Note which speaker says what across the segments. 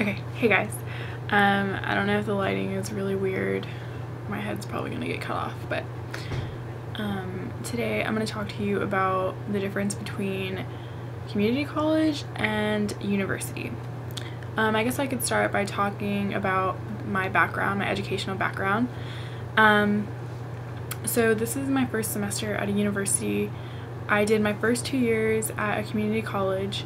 Speaker 1: Okay, hey guys. I don't know if the lighting is really weird. My head's probably gonna get cut off, but today I'm gonna talk to you about the difference between community college and university. I guess I could start by talking about my background, my educational background. So this is my first semester at a university. I did my first 2 years at a community college.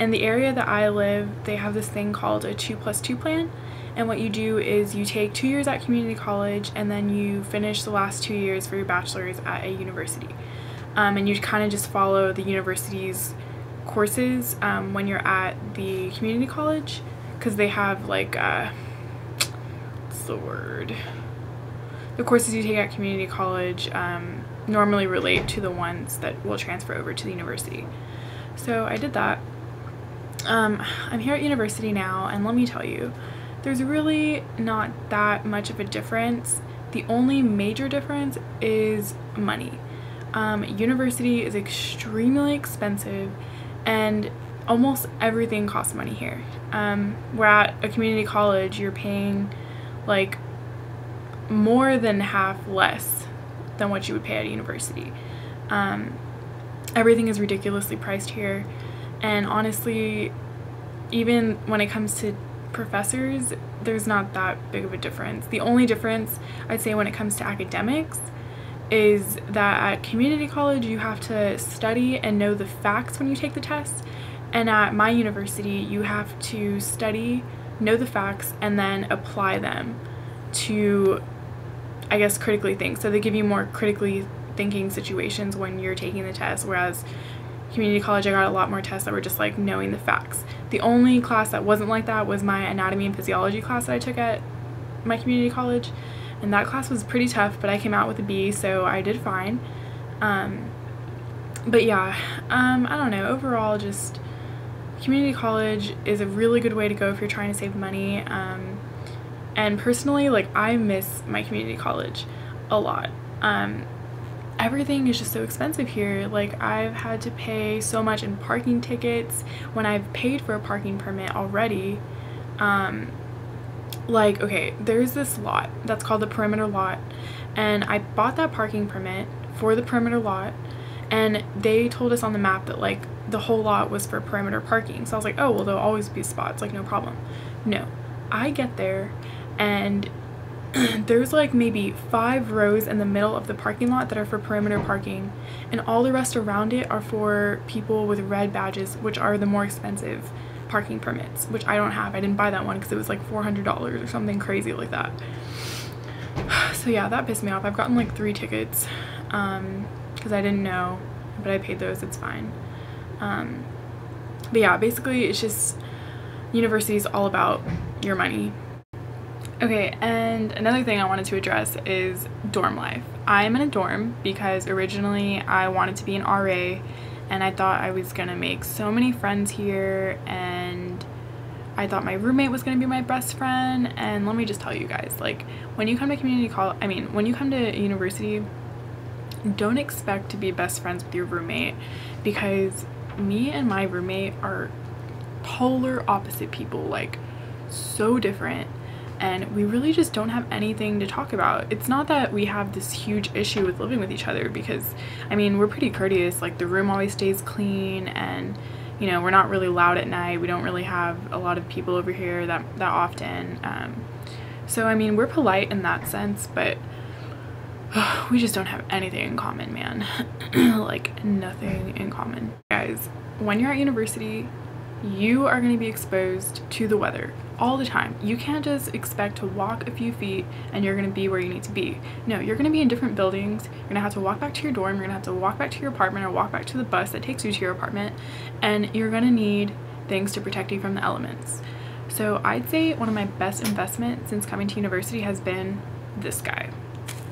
Speaker 1: In the area that I live, they have this thing called a 2+2 plan, and what you do is you take 2 years at community college and then you finish the last 2 years for your bachelor's at a university. And you kind of just follow the university's courses when you're at the community college, because they have like what's the word? The courses you take at community college normally relate to the ones that will transfer over to the university. So I did that. I'm here at university now, and let me tell you, there's really not that much of a difference. The only major difference is money. University is extremely expensive, and almost everything costs money here. Where at a community college, you're paying like more than half less than what you would pay at a university. Everything is ridiculously priced here, and honestly, even when it comes to professors, there's not that big of a difference. The only difference I'd say when it comes to academics is that at community college you have to study and know the facts when you take the test, and at my university you have to study, know the facts, and then apply them to, I guess, critically think. So they give you more critically thinking situations when you're taking the test, whereas community college I got a lot more tests that were just like knowing the facts. The only class that wasn't like that was my anatomy and physiology class that I took at my community college, and that class was pretty tough, but I came out with a B, so I did fine. But yeah, I don't know, overall just community college is a really good way to go if you're trying to save money. And personally, like, I miss my community college a lot. Everything is just so expensive here. Like, I've had to pay so much in parking tickets when I've paid for a parking permit already. Like, okay, there's this lot that's called the perimeter lot, and I bought that parking permit for the perimeter lot, and they told us on the map that like the whole lot was for perimeter parking. So I was like, oh well, there'll always be spots, like no problem. No, I get there and there's like maybe 5 rows in the middle of the parking lot that are for perimeter parking, and all the rest around it are for people with red badges, which are the more expensive parking permits, which I don't have. I didn't buy that one because it was like $400 or something crazy like that. So yeah, that pissed me off. I've gotten like 3 tickets because I didn't know, but I paid those, it's fine. But yeah, basically it's just, university is all about your money. Okay, and another thing I wanted to address is dorm life. I'm in a dorm because originally I wanted to be an RA, and I thought I was gonna make so many friends here, and I thought my roommate was gonna be my best friend. And let me just tell you guys, like, when you come to community college, when you come to university, don't expect to be best friends with your roommate, because me and my roommate are polar opposite people, like so different. And we really just don't have anything to talk about. It's not that we have this huge issue with living with each other, because I mean, we're pretty courteous. Like, the room always stays clean, and you know, we're not really loud at night. We don't really have a lot of people over here that often. So I mean, we're polite in that sense, but we just don't have anything in common, man. Like, nothing in common. Guys, when you're at university, you are going to be exposed to the weather all the time. You can't just expect to walk a few feet and you're going to be where you need to be. No, you're going to be in different buildings. You're going to have to walk back to your dorm. You're going to have to walk back to your apartment, or walk back to the bus that takes you to your apartment, and you're going to need things to protect you from the elements. So I'd say one of my best investments since coming to university has been this guy,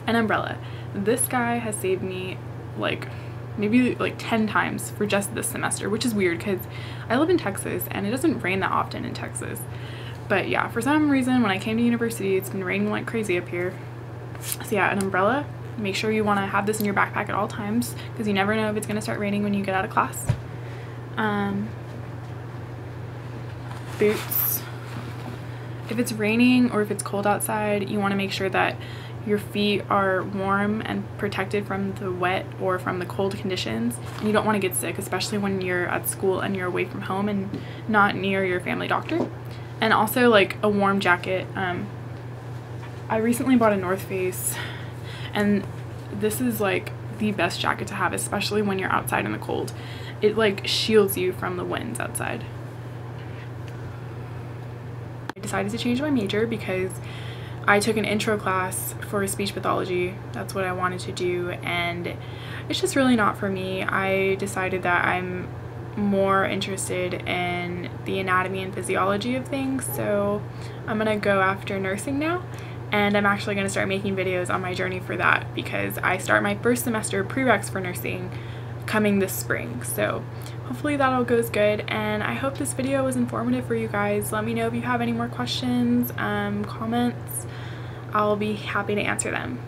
Speaker 1: an umbrella. This guy has saved me like maybe like 10 times for just this semester, which is weird because I live in Texas and it doesn't rain that often in Texas. But yeah, for some reason when I came to university, it's been raining like crazy up here. So yeah, an umbrella. Make sure you want to have this in your backpack at all times, because you never know if it's going to start raining when you get out of class. Boots. If it's raining or if it's cold outside, you want to make sure that your feet are warm and protected from the wet or from the cold conditions. And you don't want to get sick, especially when you're at school and you're away from home and not near your family doctor. And also like a warm jacket. I recently bought a North Face, and this is like the best jacket to have, especially when you're outside in the cold. It like shields you from the winds outside. I decided to change my major because I took an intro class for speech pathology. That's what I wanted to do, and it's just really not for me. I decided that I'm more interested in the anatomy and physiology of things, so I'm gonna go after nursing now. And I'm actually going to start making videos on my journey for that because I start my first semester prereqs for nursing coming this spring. So hopefully that all goes good, and I hope this video was informative for you guys. Let me know if you have any more questions, comments. I'll be happy to answer them.